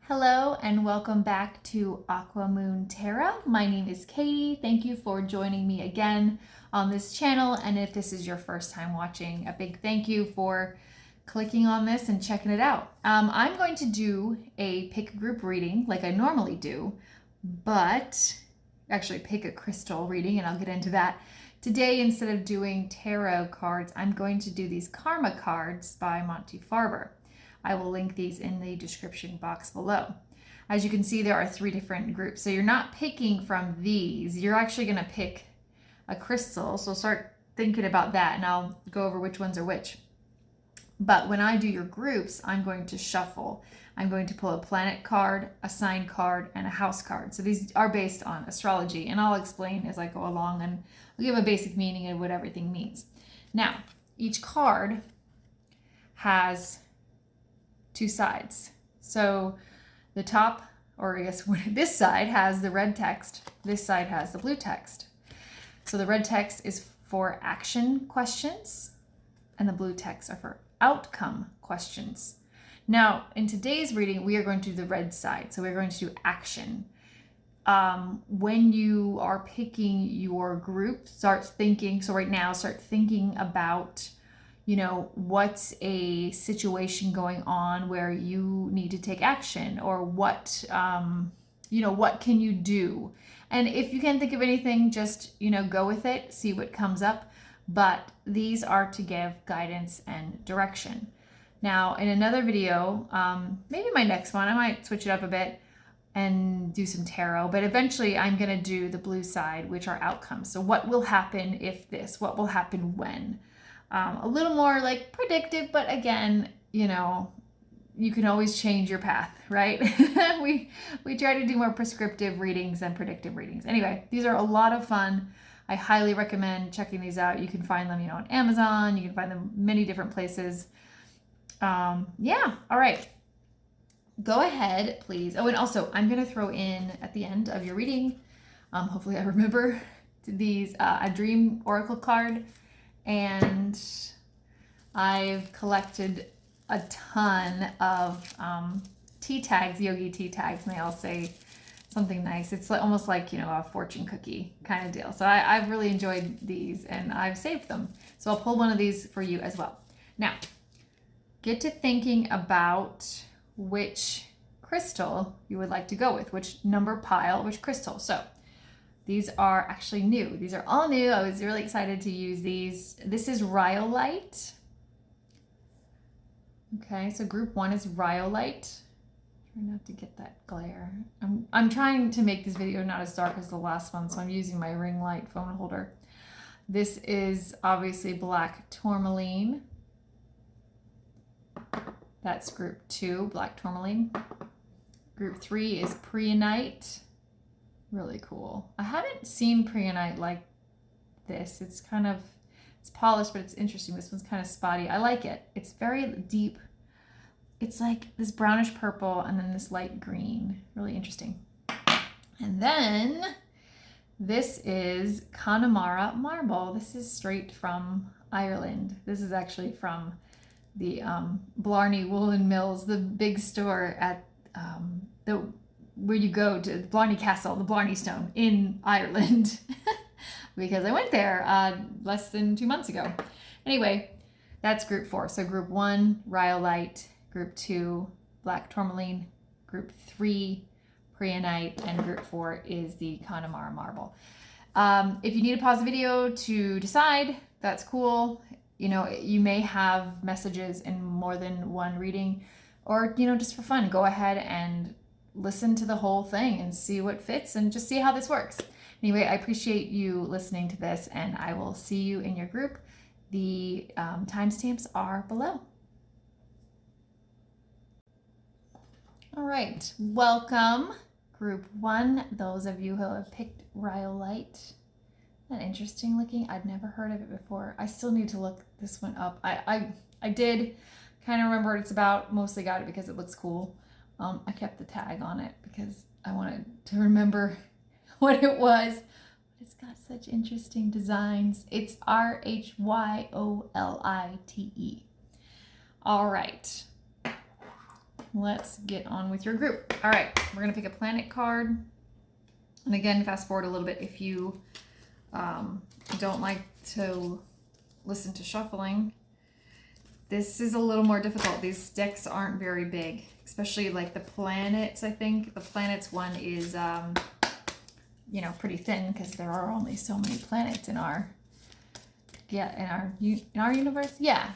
Hello and welcome back to Aqua Moon Tarot. My name is Katie. Thank you for joining me again on this channel. And if this is your first time watching, a big thank you for clicking on this and checking it out. I'm going to do a pick group reading like I normally do, but actually pick a crystal reading, and I'll get into that. Today, instead of doing tarot cards, I'm going to do these karma cards by Monte Farber. I will link these in the description box below. As you can see, there are 3 different groups. So you're not picking from these. You're actually going to pick a crystal. So start thinking about that, and I'll go over which ones are which. But when I do your groups, I'm going to shuffle. I'm going to pull a planet card, a sign card, and a house card. So these are based on astrology, and I'll explain as I go along, and I'll give a basic meaning of what everything means. Now, each card has 2 sides. So the top, or I guess this side has the red text, this side has the blue text. So the red text is for action questions, and the blue text are for outcome questions. Now, in today's reading, we are going to do the red side. So we're going to do action. When you are picking your group, start thinking, so right now, start thinking about, what's a situation going on where you need to take action, or what can you do? And if you can't think of anything, just, go with it, see what comes up. But these are to give guidance and direction. Now, in another video, maybe my next one, I might switch it up a bit and do some tarot, but eventually I'm going to do the blue side, which are outcomes. So what will happen if this? What will happen when? A little more like predictive, but again, you can always change your path, right? we try to do more prescriptive readings than predictive readings. Anyway, these are a lot of fun. I highly recommend checking these out. You can find them, on Amazon. You can find them many different places. Yeah. All right. Go ahead, please. Oh, and also I'm going to throw in at the end of your reading, hopefully I remember, these, a dream oracle card. And I've collected a ton of tea tags, Yogi tea tags, and they all say something nice. It's almost like, a fortune cookie kind of deal. So I've really enjoyed these, and I've saved them. So I'll pull one of these for you as well. Now, get to thinking about which crystal you would like to go with, which number pile, which crystal. So these are actually new. These are all new. I was really excited to use these. This is Rhyolite. Okay, so group 1 is Rhyolite. Try not to get that glare. I'm trying to make this video not as dark as the last one, so I'm using my ring light phone holder. This is obviously black tourmaline. That's group 2, black tourmaline. Group 3 is Preonite. Really cool. I haven't seen Preonite like this. It's polished, but it's interesting. This one's kind of spotty. I like it. It's very deep. It's like this brownish purple and then this light green. Really interesting. And then this is Connemara marble. This is straight from Ireland. This is actually from the Blarney Woolen Mills, the big store at where you go to the Blarney Castle, the Blarney Stone in Ireland, because I went there less than 2 months ago. Anyway, that's group 4. So group 1, Rhyolite, group 2, black tourmaline, group 3, Preonite, and group 4 is the Connemara marble. If you need to pause the video to decide, that's cool. You may have messages in more than one reading, or, just for fun, go ahead and listen to the whole thing and see what fits and just see how this works. Anyway, I appreciate you listening to this, and I will see you in your group. The timestamps are below. All right, welcome group 1. Those of you who have picked Rhyolite. Isn't that interesting looking? I'd never heard of it before. I still need to look this one up. I did kind of remember what it's about. Mostly got it because it looks cool. I kept the tag on it because I wanted to remember what it was. It's got such interesting designs. It's Rhyolite. All right. let's get on with your group. All right, we're gonna pick a planet card. And again, fast forward a little bit if you don't like to listen to shuffling. This is a little more difficult. These decks aren't very big, especially like the planets. I think the planets one is, you know, pretty thin because there are only so many planets in our, in our universe. Yeah.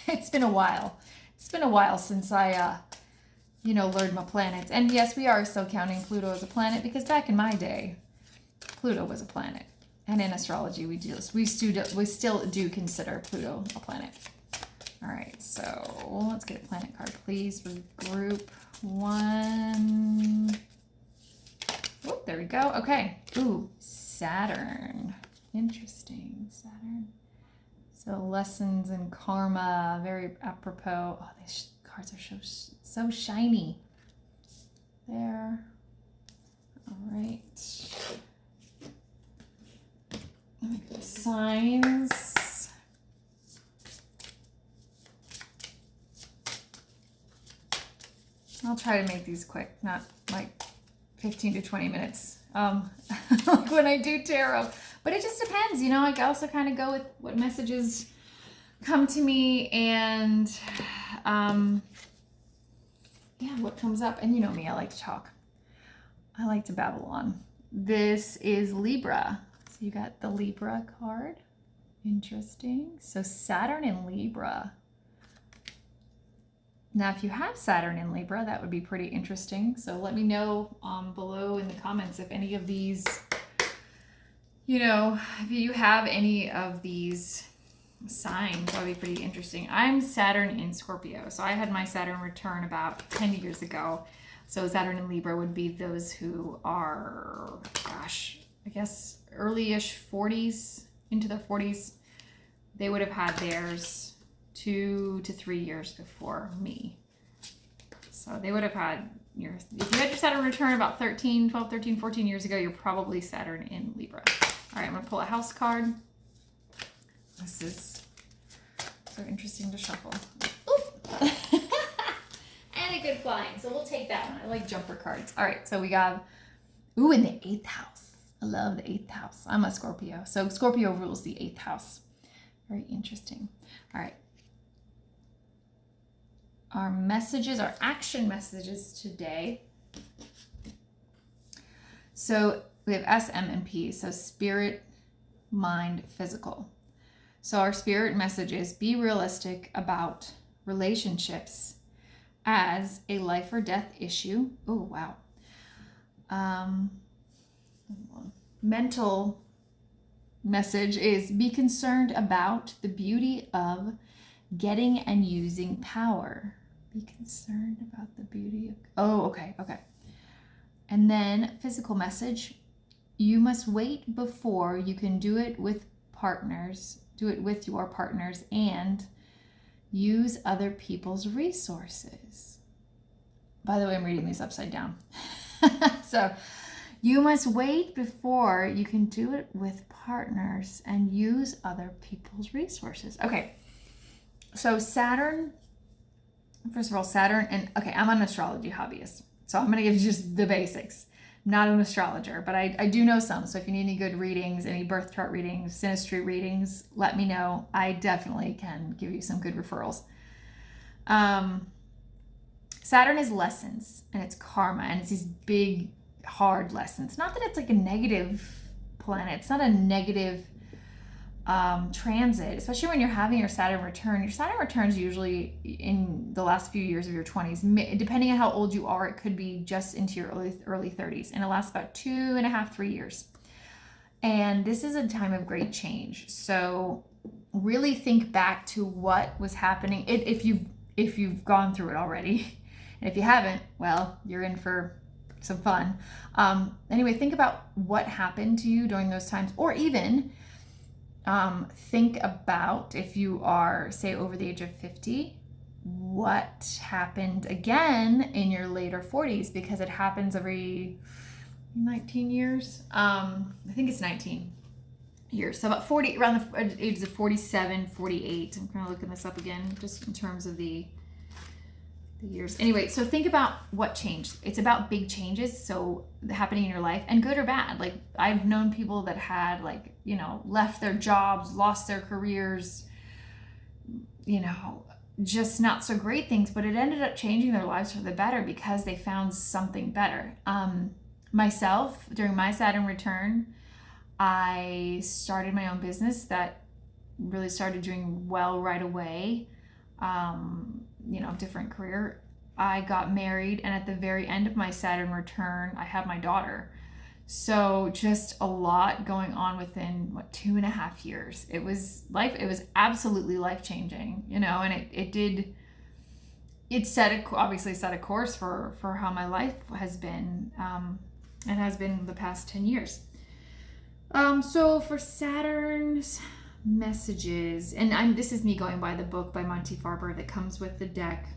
It's been a while. It's been a while since I, you know, learned my planets. And yes, we are still counting Pluto as a planet because back in my day, Pluto was a planet. And in astrology, we still do consider Pluto a planet. All right, so let's get a planet card, please, for group 1. Oh, there we go. Okay. Ooh, Saturn. Interesting, Saturn. So lessons in karma, very apropos. Oh, these cards are so shiny. There. All right. Signs. I'll try to make these quick, not like 15 to 20 minutes like when I do tarot. But it just depends, you know. I also kind of go with what messages come to me and yeah, what comes up. And you know me, I like to talk. I like to babble on. This is Libra. So you got the Libra card. Interesting. So Saturn in Libra. Now, if you have Saturn in Libra, that would be pretty interesting. So let me know below in the comments if any of these, you know, if you have any of these signs. That would be pretty interesting. I'm Saturn in Scorpio. So I had my Saturn return about 10 years ago. So Saturn in Libra would be those who are, gosh, I guess early-ish 40s, into their 40s. They would have had theirs 2 to 3 years before me. So they would have had yours. If you had your Saturn return about 12, 13, 14 years ago, you're probably Saturn in Libra. All right, I'm going to pull a house card. This is so interesting to shuffle. And a good flying. So we'll take that one. I like jumper cards. All right, so we got, ooh, in the 8th house. I love the 8th house. I'm a Scorpio. So Scorpio rules the 8th house. Very interesting. All right. Our messages, our action messages today. So we have S, M, and P. So spirit, mind, physical. So our spirit message is be realistic about relationships as a life or death issue. Oh, wow. Mental message is be concerned about the beauty of getting and using power. Be concerned about the beauty of, oh, okay. And then physical message, you must wait before you can do it with partners, do it with your partners, and use other people's resources. By the way, I'm reading these upside down. So you must wait before you can do it with partners and use other people's resources. Okay. So Saturn, first of all, Saturn, and okay, I'm an astrology hobbyist. So I'm going to give you just the basics. I'm not an astrologer, but I do know some. So if you need any good readings, any birth chart readings, synastry readings, let me know. I definitely can give you some good referrals. Saturn is lessons and it's karma and it's these big, hard lessons. Not that it's like a negative planet. It's not a negative transit, especially when you're having your Saturn return. Your Saturn returns usually in the last few years of your 20s. Depending on how old you are, it could be just into your early 30s. And it lasts about 2.5, 3 years. And this is a time of great change. So really think back to what was happening. If you've gone through it already. And if you haven't, well, you're in for some fun. Anyway, think about what happened to you during those times, or even think about if you are, say, over the age of 50, what happened again in your later 40s, because it happens every 19 years. I think it's 19 years. So about 40, around the ages of 47, 48. I'm kind of looking this up again, just in terms of the the years. Anyway, so think about what changed. It's about big changes, so happening in your life, and good or bad. Like, I've known people that had, like, you know, left their jobs, lost their careers, you know, just not so great things, but it ended up changing their lives for the better because they found something better. Myself, during my Saturn return, I started my own business that really started doing well right away. You know, different career. I got married, and at the very end of my Saturn return, I had my daughter. So just a lot going on within 2.5 years. It was absolutely life changing, you know, and obviously set a course for how my life has been, and has been the past 10 years. So for Saturn's messages, and this is me going by the book by Monte Farber that comes with the deck.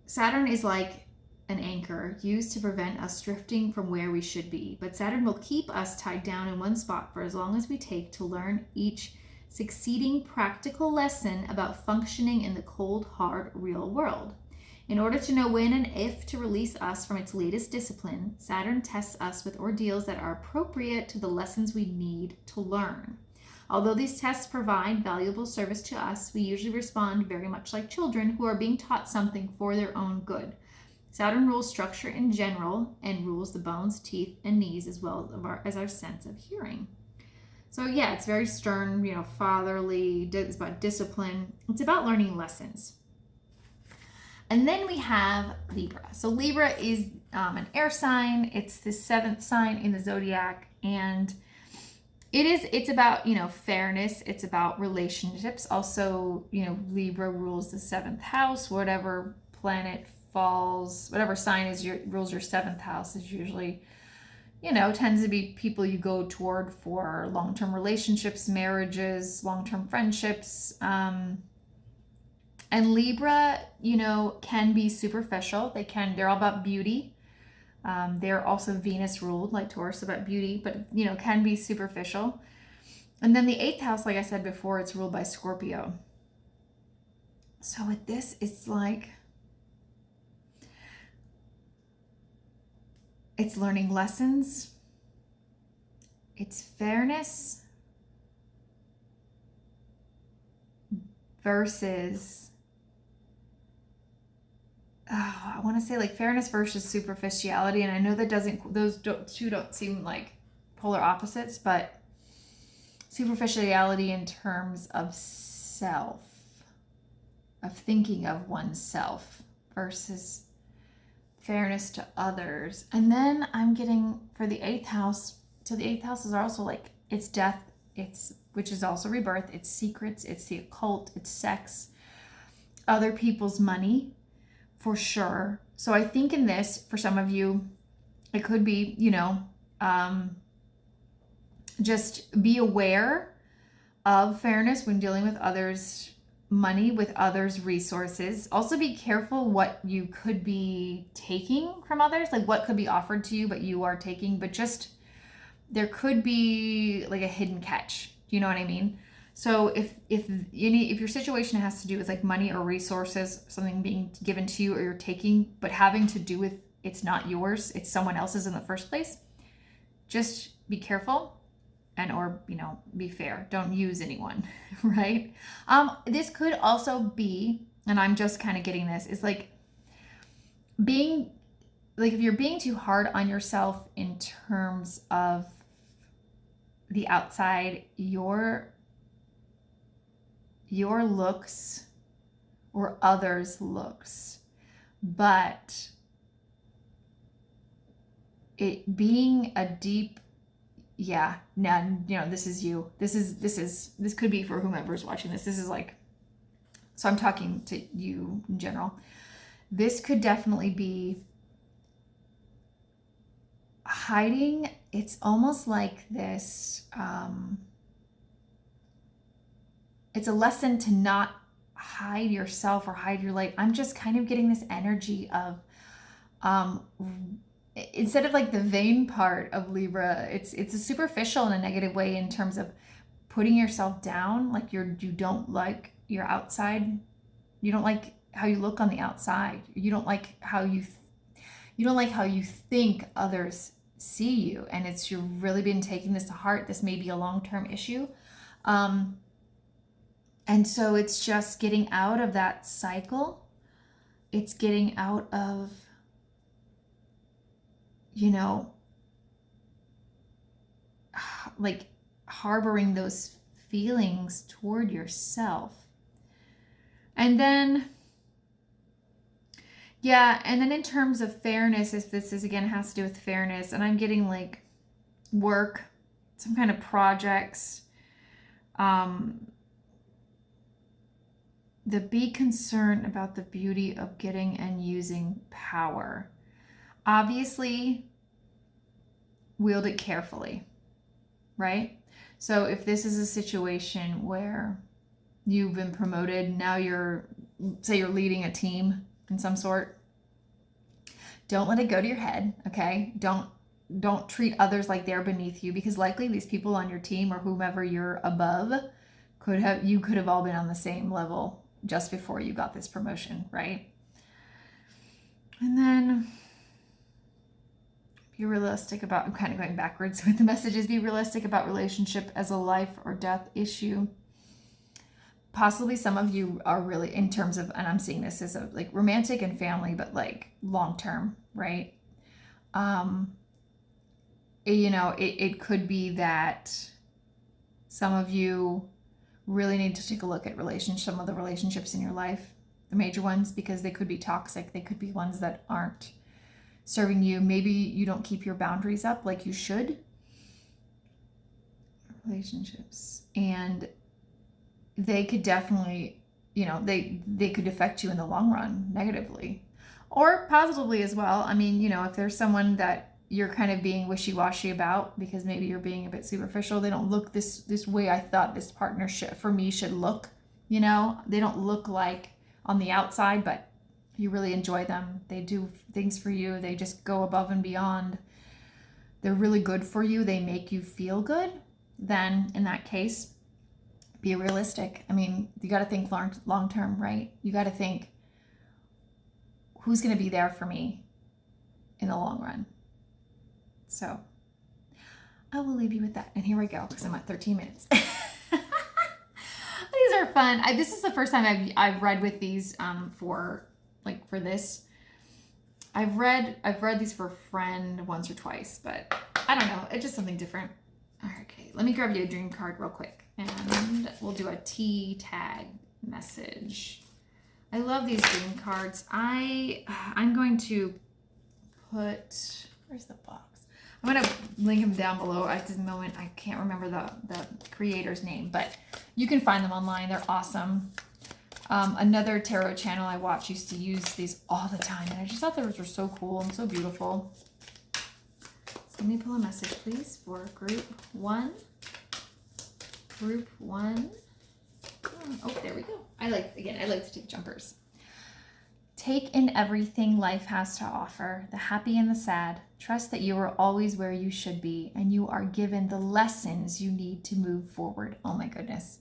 Saturn is like an anchor used to prevent us drifting from where we should be, but Saturn will keep us tied down in one spot for as long as we take to learn each succeeding practical lesson about functioning in the cold, hard, real world. In order to know when and if to release us from its latest discipline, Saturn tests us with ordeals that are appropriate to the lessons we need to learn. Although these tests provide valuable service to us, we usually respond very much like children who are being taught something for their own good. Saturn rules structure in general and rules the bones, teeth, and knees, as well as our sense of hearing. So yeah, it's very stern, you know, fatherly. It's about discipline. It's about learning lessons. And then we have Libra. So Libra is an air sign. It's the 7th sign in the zodiac, and it's about, you know, fairness. It's about relationships. Also, you know, Libra rules the 7th house. Whatever planet falls, whatever sign rules your 7th house is usually, you know, tends to be people you go toward for long-term relationships, marriages, long-term friendships. And Libra, you know, can be superficial. They're all about beauty. They're also Venus ruled, like Taurus, about beauty, but, you know, can be superficial. And then the 8th house, like I said before, it's ruled by Scorpio. So with this, it's like, it's learning lessons. It's fairness versus, I want to say like fairness versus superficiality. And I know those two don't seem like polar opposites, but superficiality in terms of self, of thinking of oneself, versus fairness to others. And then I'm getting for the 8th house. So the 8th house is also like, it's death, which is also rebirth. It's secrets, it's the occult, it's sex, other people's money, for sure. So I think in this, for some of you, it could be, you know, just be aware of fairness when dealing with others' money, with others' resources. Also be careful what you could be taking from others, like what could be offered to you, but you are taking, but just, there could be like a hidden catch. Do you know what I mean? So if your situation has to do with like money or resources, something being given to you or you're taking, but having to do with, it's not yours, it's someone else's in the first place, just be careful or, you know, be fair. Don't use anyone, right? This could also be, and I'm just kind of getting this, is like being, like if you're being too hard on yourself in terms of the outside, your looks or others' looks, but it being a deep, yeah, now, you know, this is you. This could be for whomever's watching this. This is like, so I'm talking to you in general. This could definitely be hiding. It's almost like this, it's a lesson to not hide yourself or hide your light. I'm just kind of getting this energy of, instead of like the vain part of Libra, it's a superficial in a negative way in terms of putting yourself down, like you don't like your outside You don't like how you look on the outside. You don't like how you think others see you. And you've really been taking this to heart. This may be a long-term issue. And so it's just getting out of that cycle. It's getting out of, like harboring those feelings toward yourself. And then, in terms of fairness, if this is again has to do with fairness, and I'm getting like work, some kind of projects, be concerned about the beauty of getting and using power. Obviously, wield it carefully, right? So if this is a situation where you've been promoted, now you're leading a team in some sort, don't let it go to your head, okay? Don't treat others like they're beneath you, because likely these people on your team or whomever you're above could have all been on the same level just before you got this promotion, right? And then be realistic about, I'm kind of going backwards with the messages, be realistic about relationship as a life or death issue. Possibly some of you are really, in terms of, and I'm seeing this as a like romantic and family, but like long-term, right? It could be that some of you really need to take a look at some of the relationships in your life, the major ones, because they could be toxic. They could be ones that aren't serving you. Maybe you don't keep your boundaries up like you should. Relationships. And they could definitely, they could affect you in the long run negatively or positively as well. I mean, if there's someone that you're kind of being wishy-washy about because maybe you're being a bit superficial, they don't look this way I thought this partnership for me should look, they don't look like on the outside, but you really enjoy them. They do things for you. They just go above and beyond. They're really good for you. They make you feel good. Then in that case, be realistic. I mean, you got to think long term, right? You got to think, who's going to be there for me in the long run? So I will leave you with that. And here we go, because I'm at 13 minutes. These are fun. This is the first time I've read with these for this. I've read these for a friend once or twice, but I don't know. It's just something different. Okay, let me grab you a dream card real quick, and we'll do a T tag message. I love these dream cards. I'm going to put, where's the box? I'm going to link them down below. At this moment, I can't remember the creator's name, but you can find them online. They're awesome. Another tarot channel I watch used to use these all the time, and I just thought those were so cool and so beautiful. So let me pull a message, please, for group one. Group one. Oh, there we go. I like to take jumpers. Take in everything life has to offer, the happy and the sad. Trust that you are always where you should be, and you are given the lessons you need to move forward. Oh my goodness.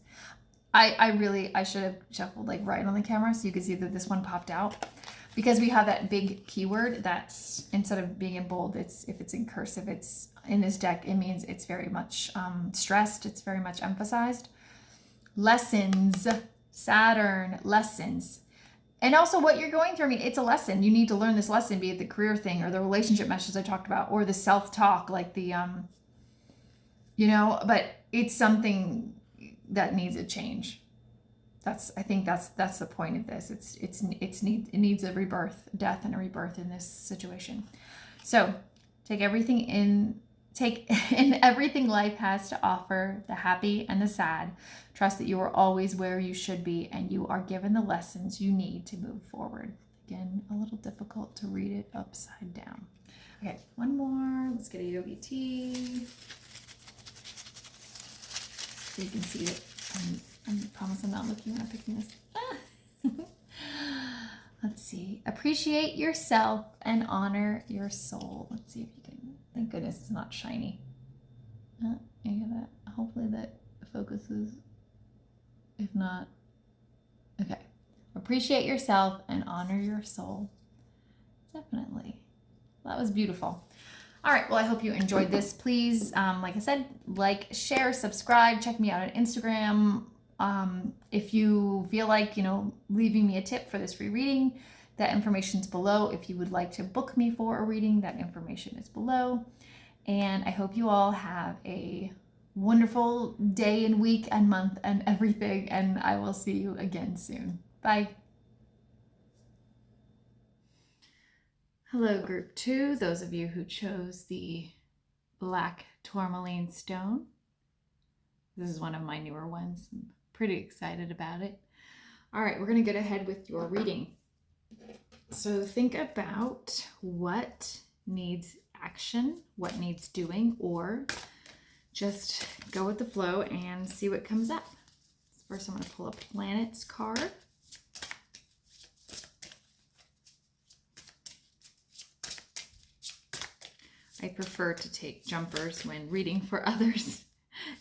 I should have shuffled like right on the camera so you could see that this one popped out, because we have that big keyword that's, instead of being in bold, if it's in cursive, it's in this deck, it means it's very much stressed. It's very much emphasized. Lessons, Saturn, lessons. And also what you're going through. I mean, it's a lesson. You need to learn this lesson, be it the career thing or the relationship messages I talked about, or the self-talk, like the, but it's something that needs a change. I think that's the point of this. It needs a rebirth, death and a rebirth in this situation. So take in everything life has to offer, the happy and the sad. Trust that you are always where you should be, and you are given the lessons you need to move forward. Again, a little difficult to read it upside down. Okay, one more. Let's get a Yogi tea. So you can see it. I promise I'm not looking when I'm picking this. Let's see. Appreciate yourself and honor your soul. Let's see if you can. Thank goodness it's not shiny. You hear that? Hopefully that focuses. If not, okay. Appreciate yourself and honor your soul. Definitely. That was beautiful. All right, well, I hope you enjoyed this. Please, like I said, like, share, subscribe, check me out on Instagram. If you feel like, leaving me a tip for this free reading, that information's below. If you would like to book me for a reading, that information is below. And I hope you all have a wonderful day and week and month and everything. And I will see you again soon. Bye. Hello, group 2, those of you who chose the black tourmaline stone. This is one of my newer ones. I'm pretty excited about it. All right, we're going to get ahead with your reading. So think about what needs action, what needs doing, or just go with the flow and see what comes up. First, I'm going to pull a planets card. I prefer to take jumpers when reading for others,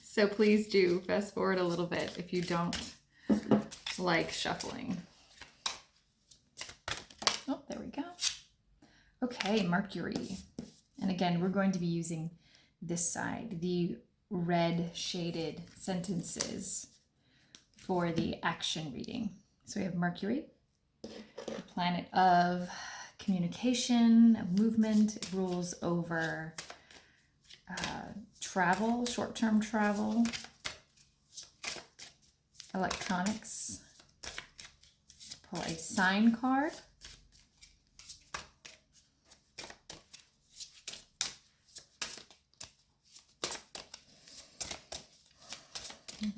so please do fast forward a little bit if you don't like shuffling. Oh, there we go. Okay, Mercury. And again, we're going to be using this side, the red shaded sentences for the action reading. So we have Mercury, the planet of communication, movement. It rules over travel, short-term travel, electronics. Pull a sign card.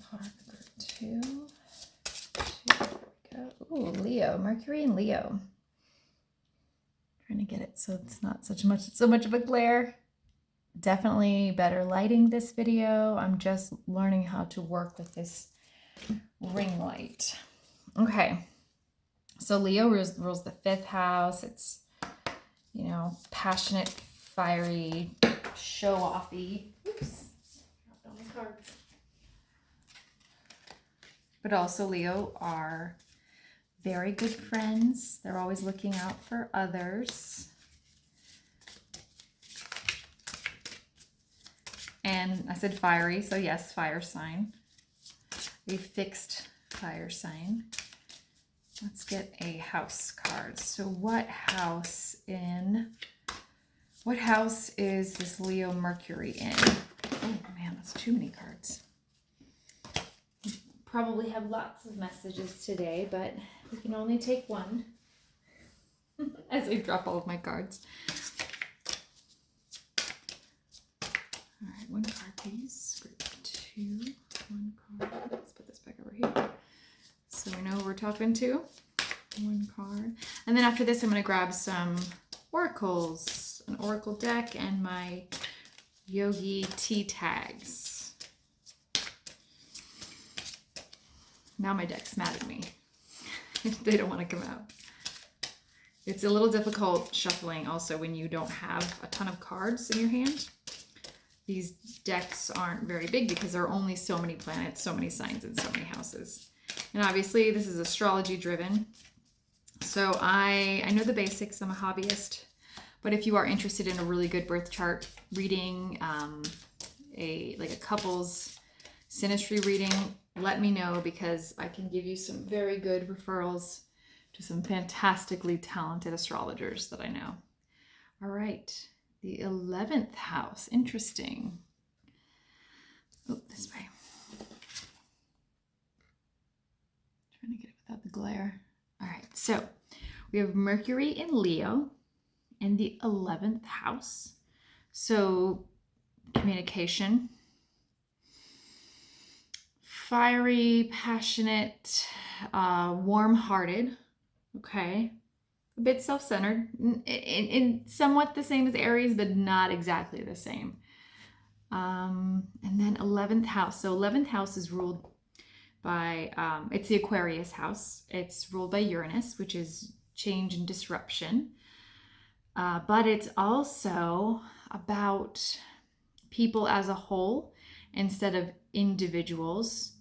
Card number 2. There we go. Ooh, Leo, Mercury and Leo. Trying to get it so it's not so much of a glare. Definitely better lighting this video. I'm just learning how to work with this ring light. Okay, so Leo rules the 5th house. It's, passionate, fiery, show-offy. Oops, dropped all my cards. But also Leo are very good friends. They're always looking out for others. And I said fiery, so yes, fire sign. A fixed fire sign. Let's get a house card. So what house is this Leo Mercury in? Oh man, that's too many cards. Probably have lots of messages today, but we can only take one as I drop all of my cards. All right, one card, please. Group 2, one card. Let's put this back over here so we know who we're talking to. One card. And then after this, I'm going to grab some oracles, an oracle deck, and my Yogi tea tags. Now my deck's mad at me. They don't want to come out. It's a little difficult shuffling also when you don't have a ton of cards in your hand. These decks aren't very big because there are only so many planets, so many signs, and so many houses. And obviously this is astrology driven. So I know the basics. I'm a hobbyist. But if you are interested in a really good birth chart reading, a couple's synastry reading, let me know, because I can give you some very good referrals to some fantastically talented astrologers that I know. All right, the 11th house. Interesting. Oh, this way. Trying to get it without the glare. All right, so we have Mercury in Leo in the 11th house. So communication. Fiery, passionate, warm-hearted, okay? A bit self-centered, in somewhat the same as Aries, but not exactly the same. And then 11th house. So 11th house is ruled by, it's the Aquarius house. It's ruled by Uranus, which is change and disruption. But it's also about people as a whole instead of individuals.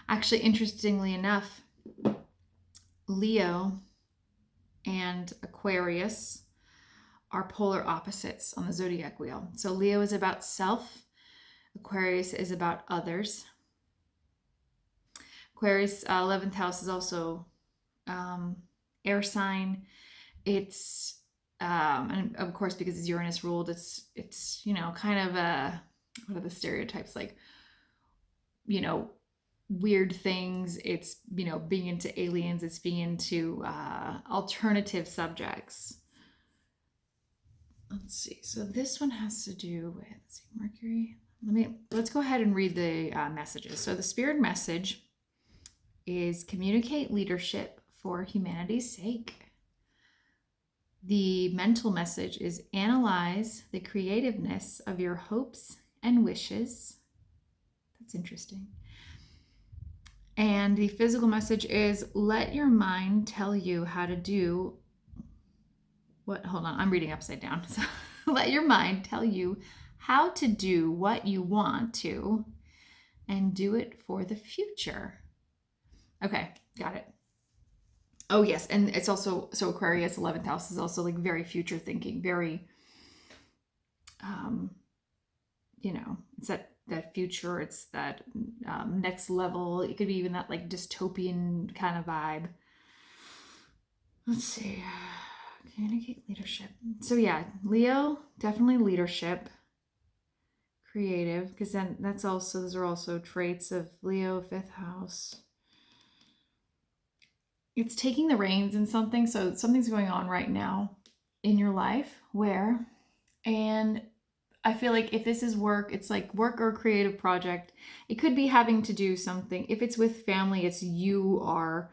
Actually, interestingly enough, Leo and Aquarius are polar opposites on the zodiac wheel. So Leo is about self, Aquarius is about others. Aquarius 11th house is also air sign. It's and of course, because it's Uranus ruled, it's you know, kind of what are the stereotypes, like, you know, weird things. It's, you know, being into aliens, it's being into alternative subjects. Let's see. So this one has to do with, let's see, Mercury. Let's go ahead and read the messages. So the spirit message is communicate leadership for humanity's sake. The mental message is analyze the creativeness of your hopes and wishes. That's interesting. And the physical message is let your mind tell you how to do what, hold on, I'm reading upside down. So let your mind tell you how to do what you want to and do it for the future. Okay, got it. Oh yes, and it's also, so Aquarius 11th house is also like very future thinking, very, you know, it's that future, it's that next level. It could be even that like dystopian kind of vibe. Let's see, communicate leadership. So yeah, Leo, definitely leadership, creative, because then that's also, those are also traits of Leo, 5th house. It's taking the reins in something. So something's going on right now in your life where, and I feel like if this is work, it's like work or creative project. It could be having to do something. If it's with family, it's you are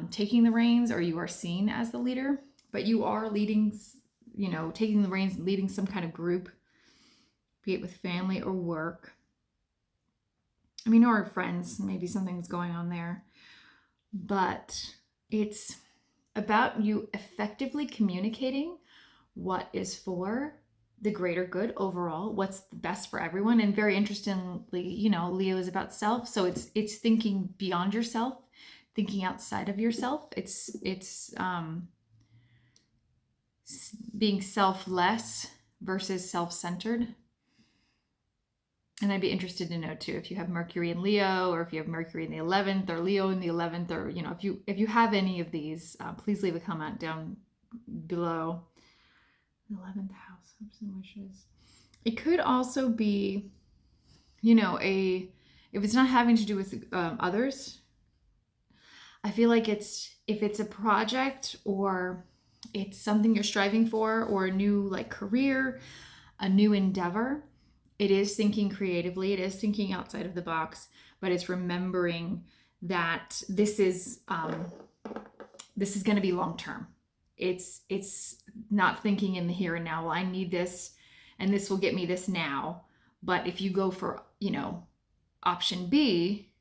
taking the reins, or you are seen as the leader, but you are leading, you know, taking the reins, leading some kind of group, be it with family or work. I mean, or friends, maybe something's going on there. But it's about you effectively communicating what is for the greater good overall, what's best for everyone. And very interestingly, you know, Leo is about self. So it's thinking beyond yourself, thinking outside of yourself. It's being selfless versus self-centered. And I'd be interested to know too, if you have Mercury in Leo, or if you have Mercury in the 11th, or Leo in the 11th, or, you know, if you have any of these, please leave a comment down below. 11th house, hopes and wishes. It could also be, you know, if it's not having to do with others, I feel like if it's a project, or it's something you're striving for, or a new like career, a new endeavor, it is thinking creatively, it is thinking outside of the box, but it's remembering that this is going to be long term. It's not thinking in the here and now. Well, I need this, and this will get me this now. But if you go for, you know, option B,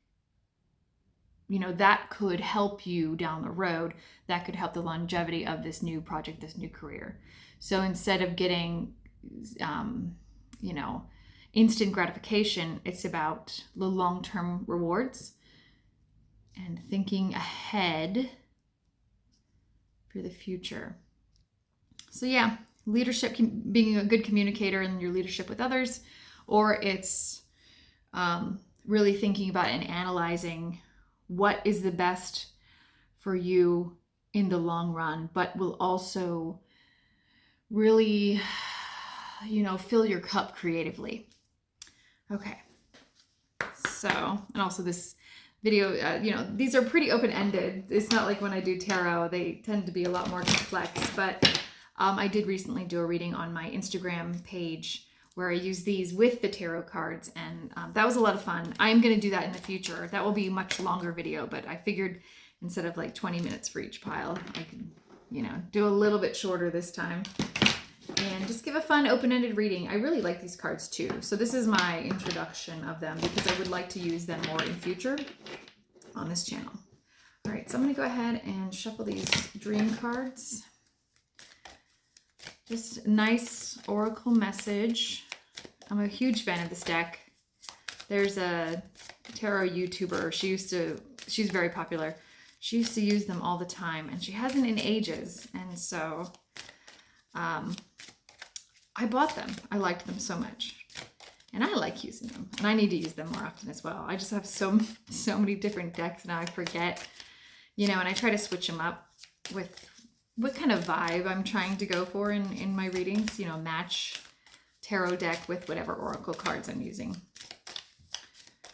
you know, that could help you down the road. That could help the longevity of this new project, this new career. So instead of getting, you know, instant gratification, it's about the long-term rewards and thinking ahead for the future. So yeah, leadership, being a good communicator in your leadership with others, or it's really thinking about and analyzing what is the best for you in the long run, but will also really, you know, fill your cup creatively. Okay. So, and also this video, you know, these are pretty open-ended. It's not like when I do tarot, they tend to be a lot more complex, but I did recently do a reading on my Instagram page where I use these with the tarot cards, and that was a lot of fun. I'm going to do that in the future. That will be a much longer video, but I figured instead of like 20 minutes for each pile, I can, you know, do a little bit shorter this time and just give a fun open-ended reading. I really like these cards too. So this is my introduction of them because I would like to use them more in future on this channel. All right, so I'm going to go ahead and shuffle these dream cards. Just a nice oracle message. I'm a huge fan of this deck. There's a tarot YouTuber. She's very popular. She used to use them all the time, and she hasn't in ages. And so I bought them. I liked them so much. And I like using them, and I need to use them more often as well. I just have so many different decks now, I forget, you know, and I try to switch them up with what kind of vibe I'm trying to go for in my readings, you know, match tarot deck with whatever oracle cards I'm using.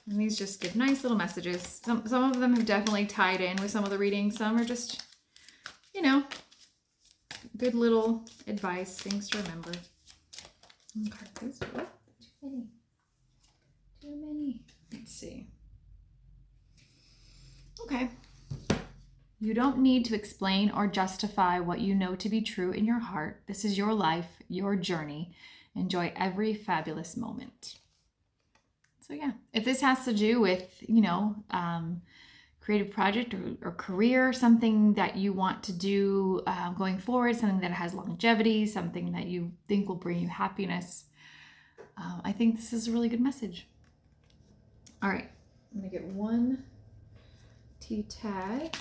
And these just give nice little messages. Some of them have definitely tied in with some of the readings. Some are just, you know, good little advice, things to remember. Okay, please. Too many. Let's see. Okay. You don't need to explain or justify what you know to be true in your heart. This is your life, your journey. Enjoy every fabulous moment. So yeah, if this has to do with, you know, creative project or career, something that you want to do going forward, something that has longevity, something that you think will bring you happiness, I think this is a really good message. All right, I'm gonna get one tea tag.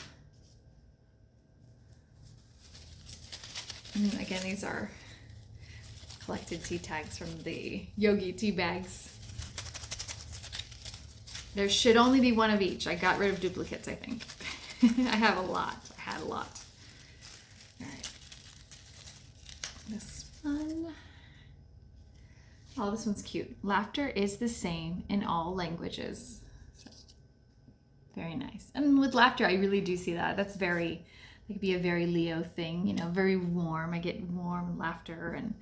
And again, these are collected tea tags from the Yogi tea bags. There should only be one of each. I got rid of duplicates, I think. I have a lot. I had a lot. All right. This one. Oh, this one's cute. Laughter is the same in all languages. So, very nice. And with laughter, I really do see that. That's very, it could be a very Leo thing, you know, very warm. I get warm laughter and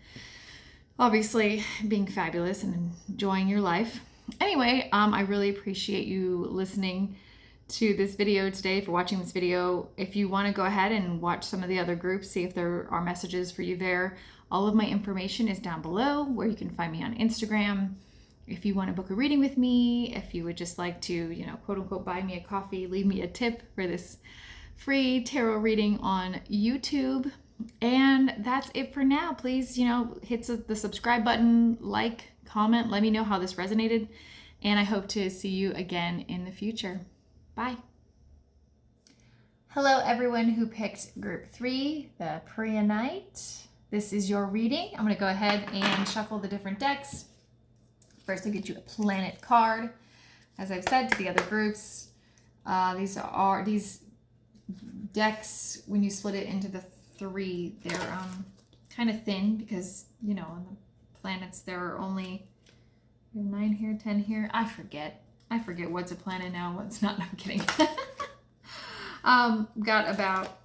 obviously being fabulous and enjoying your life. Anyway, I really appreciate you listening to this video today, for watching this video. If you want to go ahead and watch some of the other groups, see if there are messages for you there. All of my information is down below, where you can find me on Instagram. If you want to book a reading with me, if you would just like to, you know, quote unquote, buy me a coffee, leave me a tip for this free tarot reading on YouTube. And that's it for now. Please, you know, hit the subscribe button, like, comment, let me know how this resonated. And I hope to see you again in the future. Bye. Hello, everyone who picked group 3, the Priya Night. This is your reading. I'm going to go ahead and shuffle the different decks. First, I'll get you a planet card. As I've said to the other groups, these decks, when you split it into the 3, they're kind of thin because, you know, on the planets there are only 9 here, 10 here. I forget what's a planet now, what's not. No, I'm kidding. Got about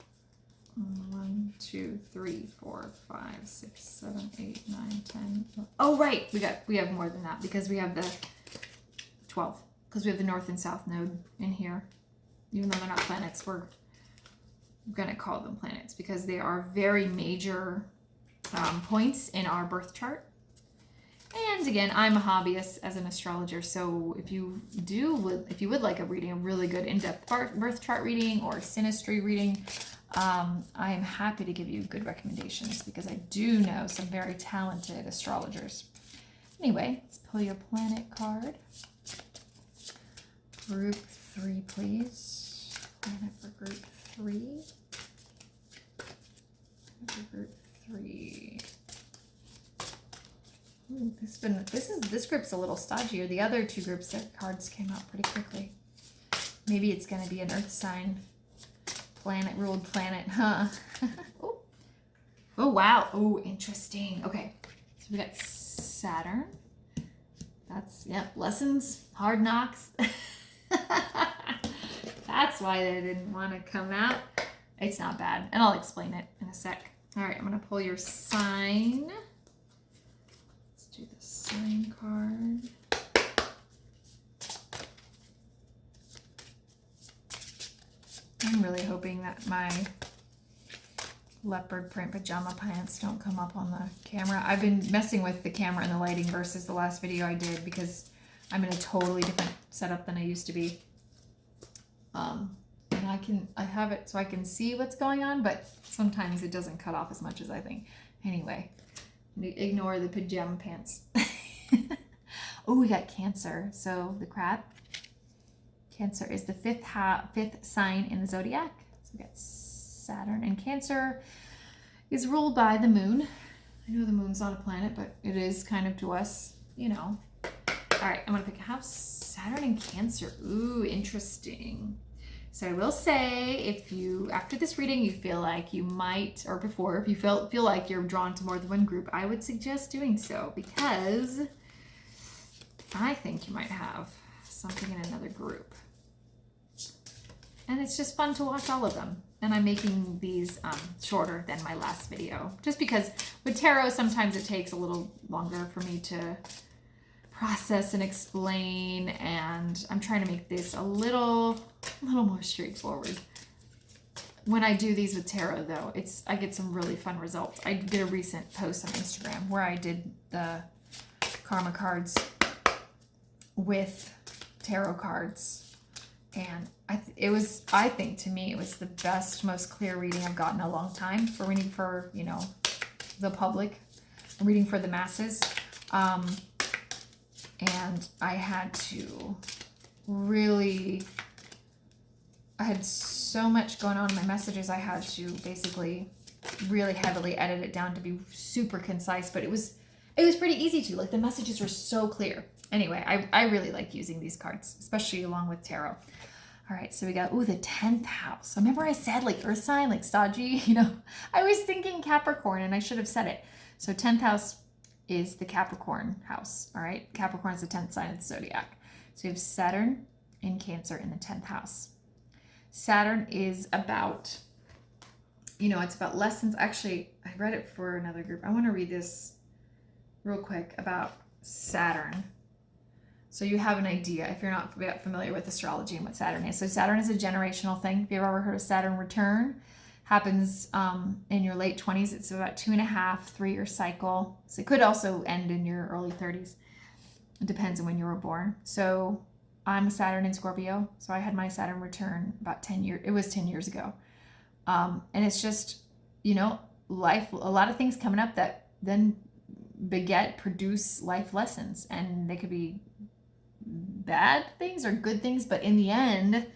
1, 2, 3, 4, 5, 6, 7, 8, 9, 10. Oh, right. We have more than that because we have the 12, because we have the north and south node in here. Even though they're not planets, we're going to call them planets because they are very major points in our birth chart. And again, I'm a hobbyist as an astrologer, so if you would like a reading, a really good in-depth birth chart reading or synastry reading, I am happy to give you good recommendations because I do know some very talented astrologers. Anyway, let's pull your planet card. Group 3, please. Planet for group 3. Group 3. Ooh, this group's a little stodgier. The other 2 groups, their cards came out pretty quickly. Maybe it's going to be an earth sign, planet-ruled planet, huh? Oh. Oh, wow. Oh, interesting. Okay, so we got Saturn. That's, yep, lessons, hard knocks. That's why they didn't want to come out. It's not bad, and I'll explain it in a sec. All right, I'm going to pull your sign. Do the sign card. I'm really hoping that my leopard print pajama pants don't come up on the camera. I've been messing with the camera and the lighting versus the last video I did because I'm in a totally different setup than I used to be. And I have it so I can see what's going on, but sometimes it doesn't cut off as much as I think. Anyway. Ignore the pajama pants. Oh, we got Cancer. So the crab. Cancer is the fifth sign in the zodiac. So we got Saturn, and Cancer is ruled by the moon. I know the moon's not a planet, but it is kind of to us, you know. All right, I'm going to pick a house. Saturn and Cancer. Ooh, interesting. So I will say, if you, after this reading, you feel like you might, or before, if you feel like you're drawn to more than one group, I would suggest doing so, because I think you might have something in another group. And it's just fun to watch all of them. And I'm making these shorter than my last video, just because with tarot, sometimes it takes a little longer for me to process and explain, and I'm trying to make this a little more straightforward. When I do these with tarot, though, I get some really fun results. I did a recent post on Instagram where I did the karma cards with tarot cards, and I think to me it was the best, most clear reading I've gotten in a long time for reading for, you know, the public, reading for the masses. And I had to really, I had so much going on in my messages. I had to basically really heavily edit it down to be super concise, but it was pretty easy to, like, the messages were so clear. Anyway, I really like using these cards, especially along with tarot. All right, so we got, ooh, the 10th house. Remember I said, like, earth sign, like stodgy, you know? I was thinking Capricorn, and I should have said it. So 10th house is the Capricorn house, all right? Capricorn is the 10th sign of the zodiac. So you have Saturn in Cancer in the 10th house. Saturn is about, you know, it's about lessons. Actually, I read it for another group. I want to read this real quick about Saturn, so you have an idea if you're not familiar with astrology and what Saturn is. So Saturn is a generational thing. If you've ever heard of Saturn return, happens in your late 20s. It's about 2.5, 3-year cycle. So it could also end in your early 30s. It depends on when you were born. So I'm a Saturn in Scorpio. So I had my Saturn return about 10 years. It was 10 years ago. And it's just, you know, life, a lot of things coming up that then produce life lessons. And they could be bad things or good things, but in the end,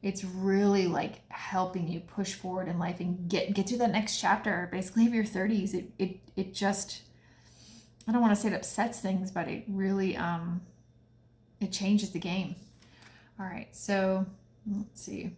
it's really like helping you push forward in life and get to that next chapter. Basically, of your 30s, it just, I don't want to say it upsets things, but it really it changes the game. All right, so let's see.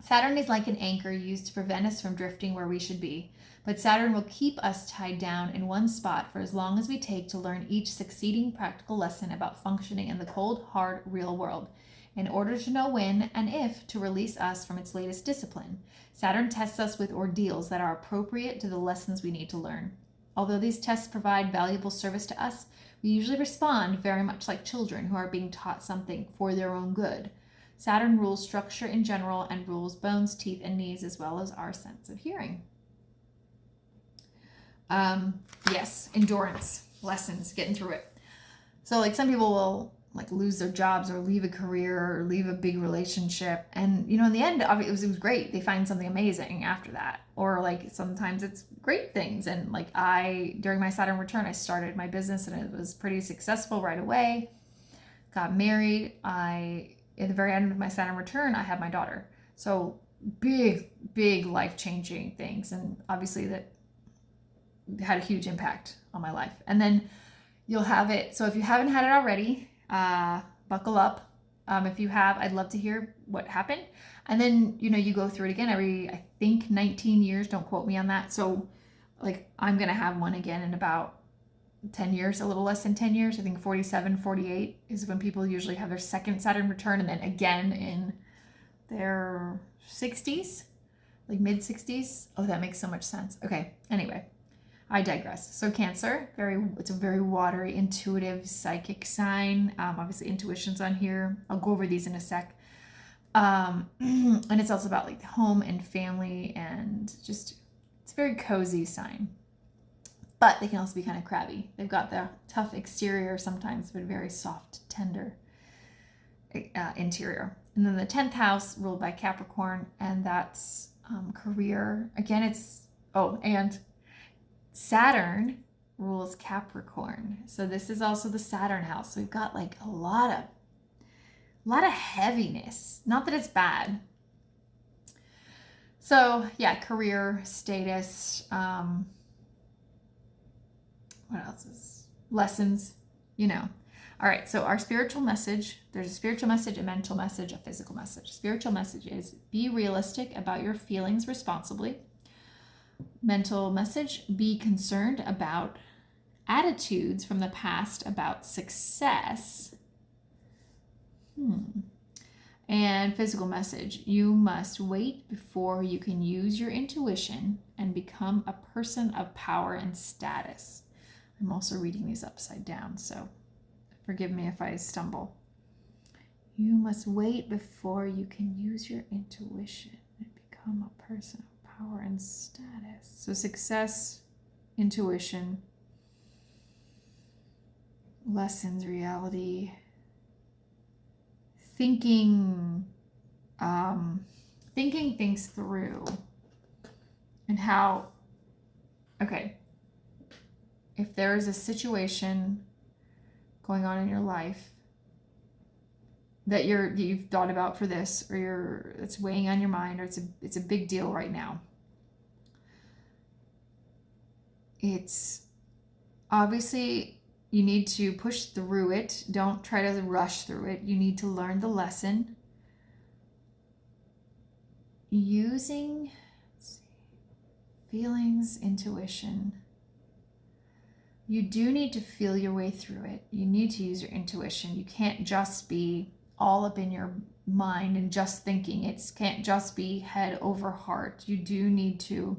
Saturn is like an anchor used to prevent us from drifting where we should be, but Saturn will keep us tied down in one spot for as long as we take to learn each succeeding practical lesson about functioning in the cold, hard, real world, in order to know when and if to release us from its latest discipline. Saturn tests us with ordeals that are appropriate to the lessons we need to learn. Although these tests provide valuable service to us, we usually respond very much like children who are being taught something for their own good. Saturn rules structure in general and rules bones, teeth, and knees, as well as our sense of hearing. Yes, endurance, lessons, getting through it. So like some people will like lose their jobs or leave a career or leave a big relationship, and you know, in the end it was great. They find something amazing after that. Or like sometimes it's great things, and like during my Saturn return, I started my business and it was pretty successful right away. Got married. At the very end of my Saturn return, I had my daughter. So big life-changing things, and obviously that had a huge impact on my life. And then you'll have it. So if you haven't had it already, buckle up. If you have, I'd love to hear what happened. And then, you know, you go through it again every, I think 19 years, don't quote me on that. So like I'm going to have one again in about 10 years, a little less than 10 years. I think 47, 48 is when people usually have their second Saturn return, and then again in their 60s, like mid 60s. Oh, that makes so much sense. Okay. Anyway, I digress. So Cancer, it's a very watery, intuitive, psychic sign. Obviously intuition's on here. I'll go over these in a sec. And it's also about like home and family, and just, it's a very cozy sign. But they can also be kind of crabby. They've got the tough exterior sometimes, but very soft, tender interior. And then the 10th house ruled by Capricorn, and that's career. Again, and Saturn rules Capricorn. So this is also the Saturn house. So we've got like a lot a lot of heaviness. Not that it's bad. So yeah, career, status, what else is lessons, you know. All right, so our spiritual message, there's a spiritual message, a mental message, a physical message. Spiritual message is be realistic about your feelings responsibly. Mental message, be concerned about attitudes from the past about success. And physical message, you must wait before you can use your intuition and become a person of power and status. I'm also reading these upside down, so forgive me if I stumble. You must wait before you can use your intuition and become a person of power and status. So success, intuition, lessons, reality, thinking things through, and how, okay, if there is a situation going on in your life that you've thought about for this, or it's weighing on your mind, or it's a big deal right now, it's obviously you need to push through it. Don't try to rush through it. You need to learn the lesson using feelings, intuition. You do need to feel your way through it. You need to use your intuition. You can't just be all up in your mind and just thinking. It can't just be head over heart. You do need to,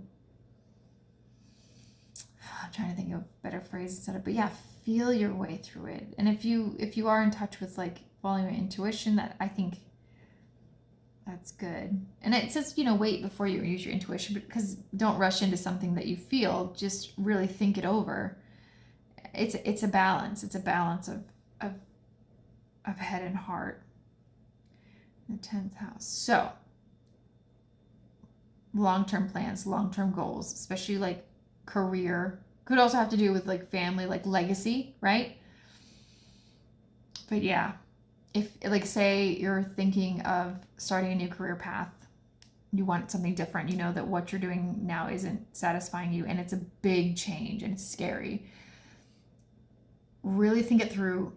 I'm trying to think of better phrases instead of, but yeah, feel your way through it. And if you are in touch with like following your intuition, that I think that's good. And it says, wait before you use your intuition, because don't rush into something that you feel. Just really think it over. It's a balance. It's a balance of head and heart. The 10th house. So long-term plans, long-term goals, especially like career, could also have to do with like family, like legacy, right? But yeah, if like say you're thinking of starting a new career path, you want something different, you know that what you're doing now isn't satisfying you, and it's a big change and it's scary. Really think it through,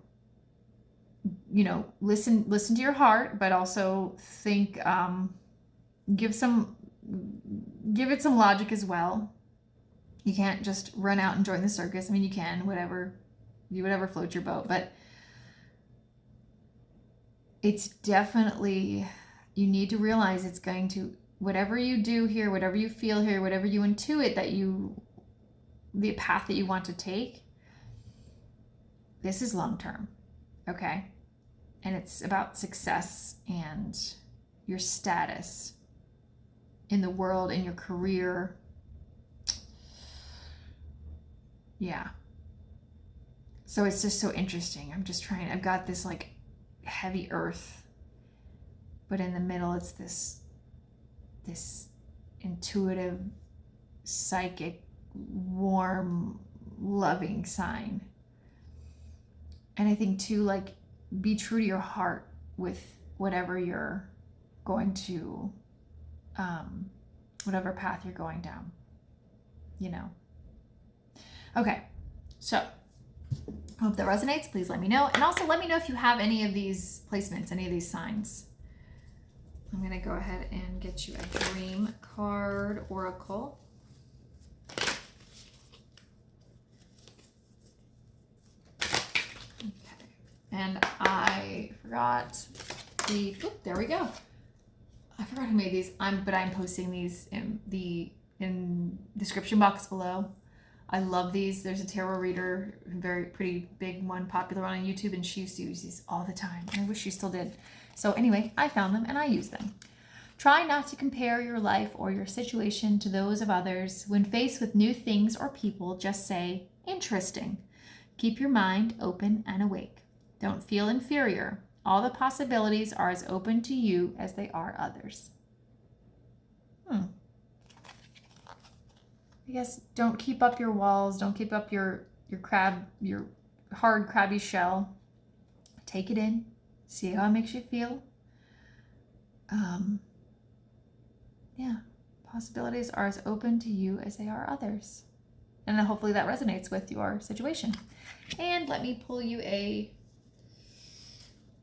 listen to your heart, but also think, give it some logic as well. You can't just run out and join the circus. I mean, you can, whatever floats your boat, but it's definitely, you need to realize it's going to, whatever you do here, whatever you feel here, whatever you intuit the path that you want to take, this is long term, okay? And it's about success and your status in the world, in your career. Yeah. So it's just so interesting. I've got this like heavy earth, but in the middle it's this intuitive, psychic, warm, loving sign. And I think too, like, be true to your heart with whatever you're going to, whatever path you're going down, Okay, so I hope that resonates. Please let me know. And also let me know if you have any of these placements, any of these signs. I'm going to go ahead and get you a dream card oracle. And I forgot there we go. I forgot who made these. But I'm posting these in the description box below. I love these. There's a tarot reader, very pretty big one, popular one on YouTube, and she used to use these all the time. I wish she still did. So anyway, I found them and I use them. Try not to compare your life or your situation to those of others. When faced with new things or people, just say, interesting. Keep your mind open and awake. Don't feel inferior. All the possibilities are as open to you as they are others. I guess don't keep up your walls. Don't keep up your hard, crabby shell. Take it in. See how it makes you feel. Yeah, possibilities are as open to you as they are others. And then hopefully that resonates with your situation. And let me pull you a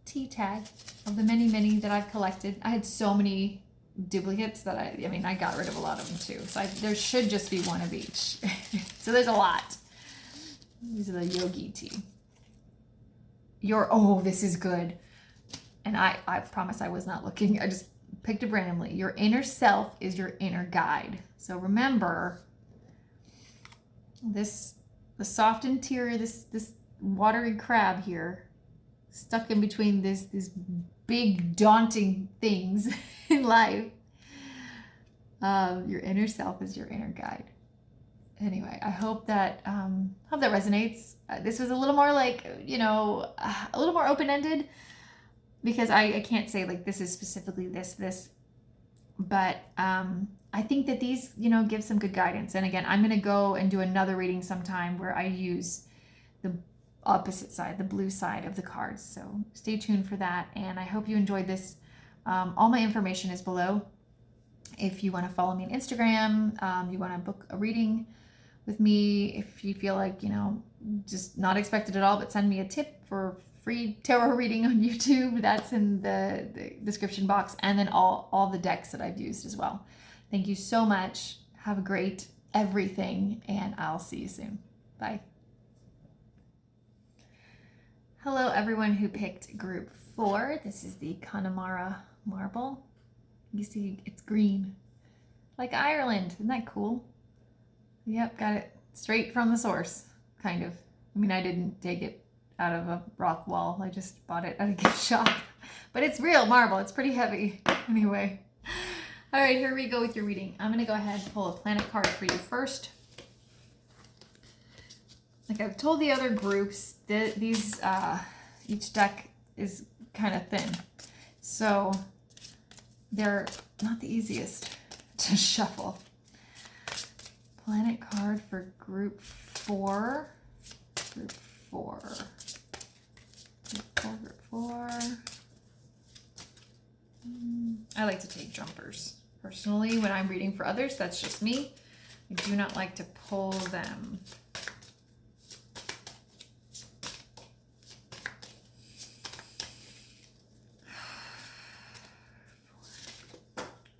T tag of the many, many that I've collected. I had so many duplicates that I got rid of a lot of them too. So there should just be one of each. So there's a lot. These are the Yogi tea. Oh, this is good. And I promise I was not looking. I just picked it randomly. Your inner self is your inner guide. So remember the soft interior, this watery crab here, stuck in between these big daunting things in life. Your inner self is your inner guide. Anyway, I hope that resonates. This was a little more like, a little more open-ended, because I can't say like this is specifically this, but I think that these, give some good guidance. And again, I'm going to go and do another reading sometime where I use the opposite side, the blue side of the cards. So stay tuned for that. And I hope you enjoyed this. All my information is below. If you want to follow me on Instagram, you want to book a reading with me, if you feel like, just not expected at all, but send me a tip for free tarot reading on YouTube. That's in the description box, and then all the decks that I've used as well. Thank you so much. Have a great everything, and I'll see you soon. Bye. Hello, everyone who picked group 4. This is the Connemara marble. You see it's green, like Ireland. Isn't that cool? Yep, got it straight from the source, kind of. I mean, I didn't take it out of a rock wall. I just bought it at a gift shop. But it's real marble. It's pretty heavy. Anyway. All right, here we go with your reading. I'm going to go ahead and pull a planet card for you first. Like I've told the other groups, each deck is kind of thin. So they're not the easiest to shuffle. Planet card for group 4. Group 4. Group 4. I like to take jumpers. Personally, when I'm reading for others, that's just me. I do not like to pull them.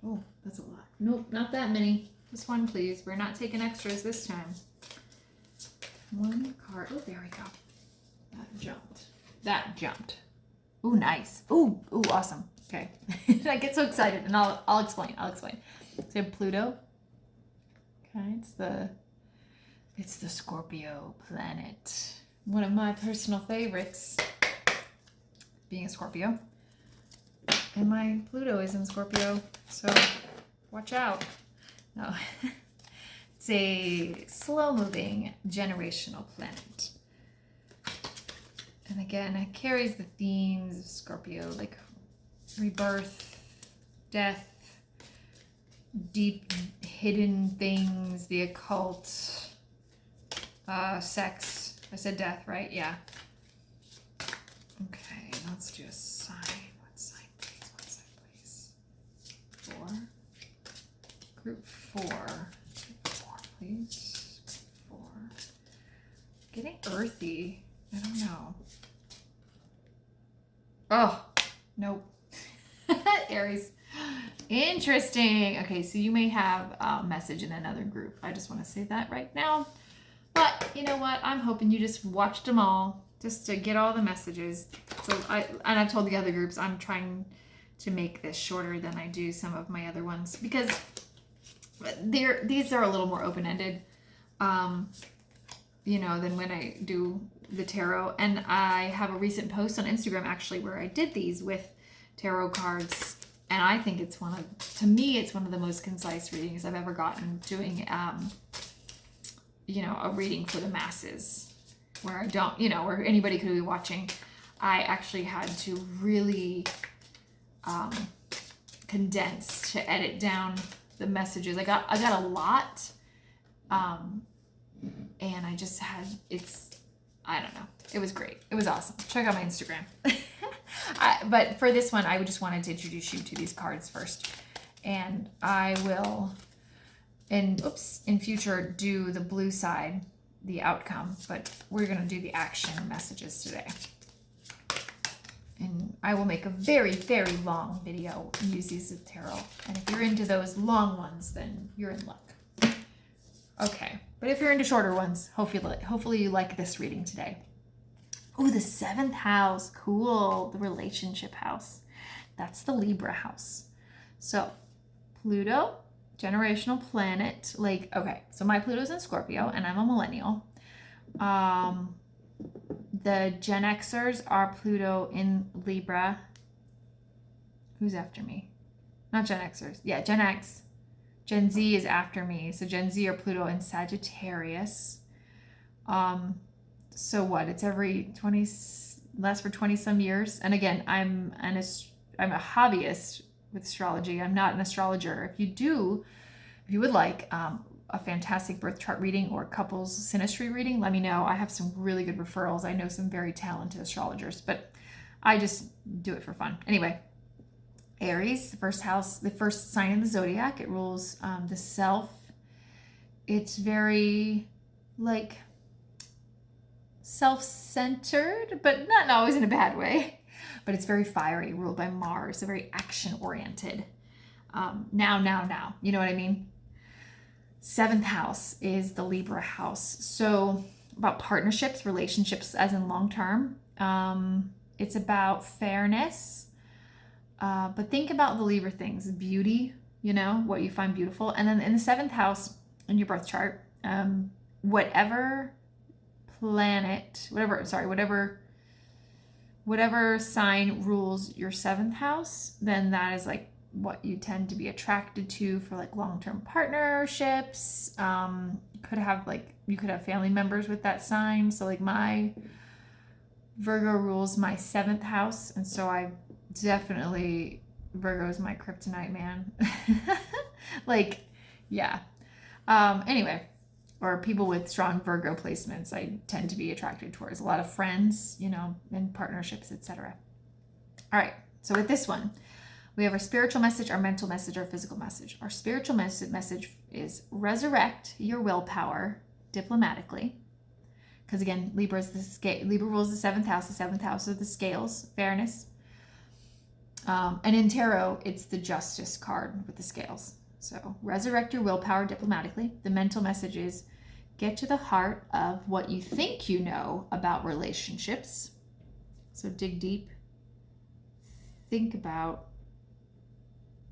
Oh, that's a lot. Nope, not that many. Just one, please. We're not taking extras this time. One card. Oh, there we go. That jumped. Ooh, nice. Ooh, awesome. Okay. I get so excited, and I'll explain. So you have Pluto. Okay, it's the Scorpio planet. One of my personal favorites, being a Scorpio. And my Pluto is in Scorpio, so watch out. No. It's a slow-moving generational planet. And again, it carries the themes of Scorpio, like rebirth, death, deep hidden things, the occult, sex. I said death, right? Yeah. Okay, let's do a sign. What sign, please? 4. Group 4. Group 4, please. 4. Getting earthy. I don't know. Oh, nope. Aries. Interesting. Okay, so you may have a message in another group. I just want to say that right now. But you know what? I'm hoping you just watched them all just to get all the messages. So I've told the other groups I'm trying to make this shorter than I do some of my other ones, because these are a little more open-ended, than when I do the tarot. And I have a recent post on Instagram actually where I did these with tarot cards, and I think it's one of the most concise readings I've ever gotten, doing a reading for the masses, where I don't, where anybody could be watching. I actually had to really condense to edit down the messages. I got a lot, and I just had, I don't know. It was great. It was awesome. Check out my Instagram. But for this one, I just wanted to introduce you to these cards first. And I will, in future, do the blue side, the outcome. But we're going to do the action messages today. And I will make a very, very long video and use these as tarot. And if you're into those long ones, then you're in luck. Okay. But if you're into shorter ones, hopefully you like this reading today. Oh, the 7th house. Cool. The relationship house. That's the Libra house. So Pluto, generational planet. Like, okay, so my Pluto's in Scorpio and I'm a millennial. The Gen Xers are Pluto in Libra. Who's after me? Not Gen Xers. Yeah, Gen X. Gen Z is after me. So Gen Z are Pluto in Sagittarius. So what? It's every 20, lasts for 20 some years. And again, I'm a hobbyist with astrology. I'm not an astrologer. If you would like a fantastic birth chart reading or couples synastry reading, let me know. I have some really good referrals. I know some very talented astrologers, but I just do it for fun. Anyway, Aries, the first house, the first sign in the zodiac. It rules the self. It's very like self-centered, but not always in a bad way. But it's very fiery, ruled by Mars, so very action-oriented. Now. You know what I mean? 7th house is the Libra house. So about partnerships, relationships as in long-term. It's about fairness. But think about the Libra things, beauty, what you find beautiful. And then in the 7th house in your birth chart, whatever sign rules your 7th house, then that is like what you tend to be attracted to for like long-term partnerships. You could have family members with that sign. So like my Virgo rules my 7th house. And so I definitely, Virgo is my kryptonite, man. Like, yeah. Anyway, or people with strong Virgo placements, I tend to be attracted towards. A lot of friends, and partnerships, etc. All right. So with this one, we have our spiritual message, our mental message, our physical message. Our spiritual message is resurrect your willpower diplomatically. Because again, Libra rules the 7th house. The 7th house is the scales, fairness. And in tarot, it's the justice card with the scales. So resurrect your willpower diplomatically. The mental message is get to the heart of what you think you know about relationships. So dig deep. Think about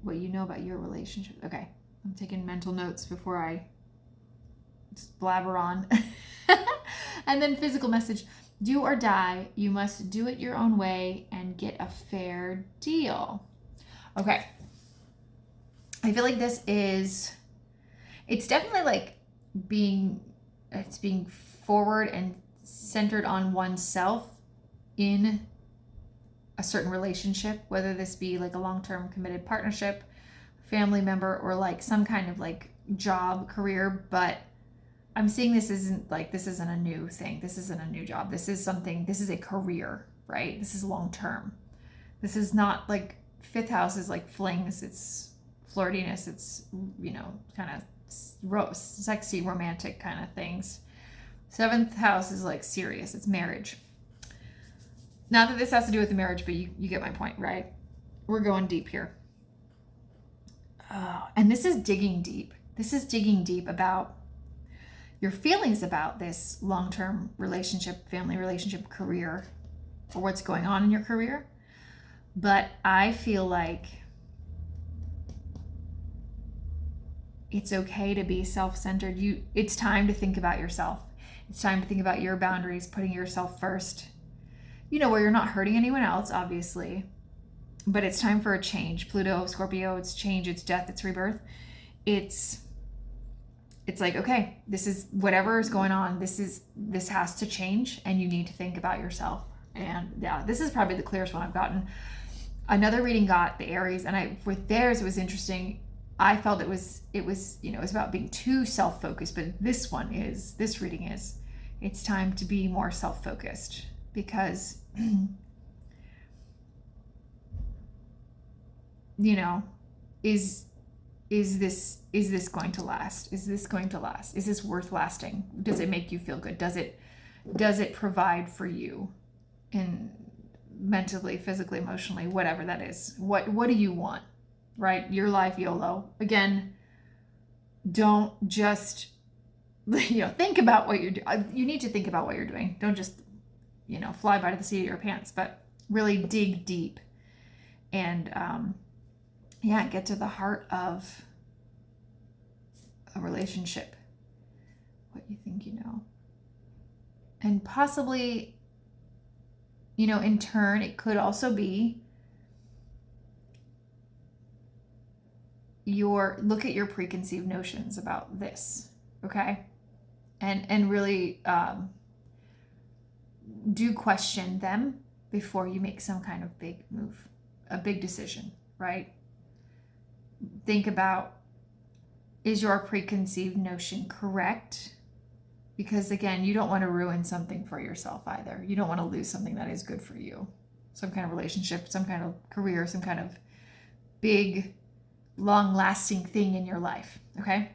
what you know about your relationship. Okay, I'm taking mental notes before I just blabber on. And then physical message, do or die. You must do it your own way and get a fair deal. Okay. I feel like it's definitely like being forward and centered on oneself in a certain relationship, whether this be like a long-term committed partnership, family member, or like some kind of like job, career. But I'm seeing this isn't a new thing. This isn't a new job. This is a career, right? This is long-term. This is not like 5th house is like flings. It's flirtiness. It's, kind of sexy, romantic kind of things. 7th house is like serious. It's marriage. Not that this has to do with the marriage, but you get my point, right? We're going deep here. Oh, and this is digging deep. This is digging deep about your feelings about this long-term relationship, family relationship, career, or what's going on in your career. But I feel like it's okay to be self-centered. It's time to think about yourself. It's time to think about your boundaries, putting yourself first. Where you're not hurting anyone else, obviously. But it's time for a change. Pluto, Scorpio, it's change, it's death, it's rebirth. It's like, okay, this is whatever is going on. This has to change, and you need to think about yourself. And yeah, this is probably the clearest one I've gotten. Another reading got the Aries, and with theirs, it was interesting. I felt it was about being too self-focused, but this reading is, it's time to be more self-focused, because you know, is this going to last? Is this going to last? Is this worth lasting? Does it make you feel good? Does it provide for you in mentally, physically, emotionally, whatever that is? What do you want? Right? Your life, YOLO. Again, don't just think about what you're doing. You need to think about what you're doing. Don't just fly by the seat of your pants, but really dig deep and get to the heart of a relationship, what you think you know. And possibly, in turn, it could also be look at your preconceived notions about this, okay? And really do question them before you make some kind of big move, a big decision, right? Think about, is your preconceived notion correct? Because again, you don't want to ruin something for yourself either. You don't want to lose something that is good for you. Some kind of relationship, some kind of career, some kind of big, long-lasting thing in your life, okay?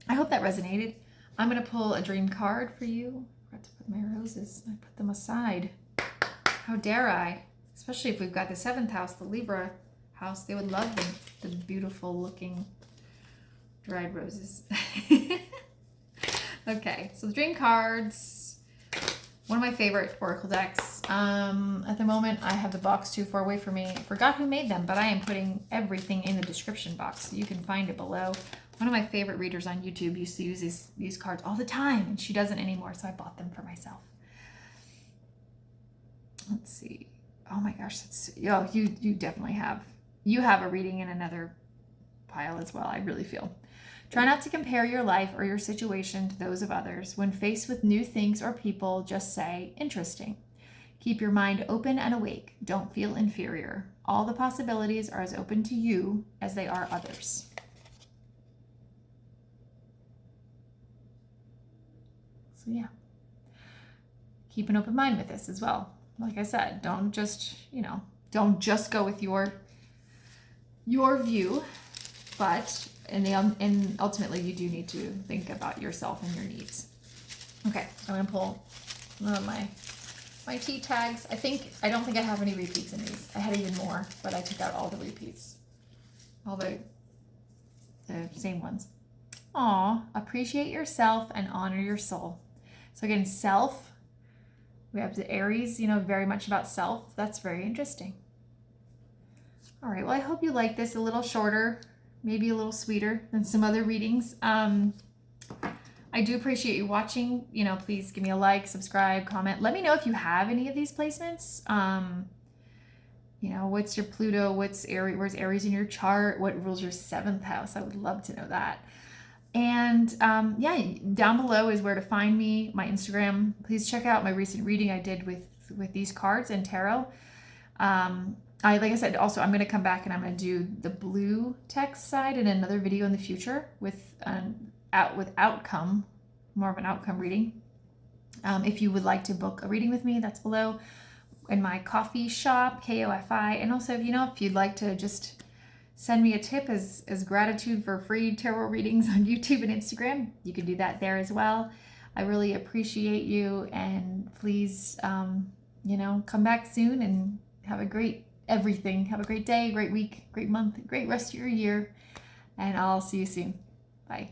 I hope that resonated. I'm going to pull a dream card for you. I forgot to put my roses. I put them aside. How dare I? Especially if we've got the 7th house, the Libra house. They would love the beautiful looking dried roses. Okay, so the dream cards, one of my favorite oracle decks. At the moment, I have the box too far away from me. I forgot who made them, but I am putting everything in the description box, so you can find it below. One of my favorite readers on YouTube used to use these cards all the time, and she doesn't anymore, so I bought them for myself. Let's see. Oh my gosh, you definitely have. You have a reading in another pile as well, I really feel. Try not to compare your life or your situation to those of others. When faced with new things or people, just say, interesting. Keep your mind open and awake. Don't feel inferior. All the possibilities are as open to you as they are others. So yeah, keep an open mind with this as well. Like I said, don't just go with your view, but and ultimately you do need to think about yourself and your needs. Okay, I'm gonna pull one of my tea tags. I don't think I have any repeats in these. I had even more, but I took out all the repeats, all the same ones. Aw, appreciate yourself and honor your soul. So again, self. We have the Aries, very much about self. That's very interesting. All right, well, I hope you like this, a little shorter, maybe a little sweeter than some other readings. I do appreciate you watching. Please give me a like, subscribe, comment. Let me know if you have any of these placements. What's your Pluto? Where's Aries in your chart? What rules your 7th house? I would love to know that. And down below is where to find me, my Instagram. Please check out my recent reading I did with these cards and tarot. Like I said, also I'm going to come back and I'm going to do the blue text side in another video in the future with outcome, more of an outcome reading. If you would like to book a reading with me, that's below in my coffee shop, KOFI. And also, if you'd like to just send me a tip as gratitude for free tarot readings on YouTube and Instagram, you can do that there as well. I really appreciate you, and please, come back soon and have a great everything. Have a great day, great week, great month, great rest of your year, and I'll see you soon. Bye.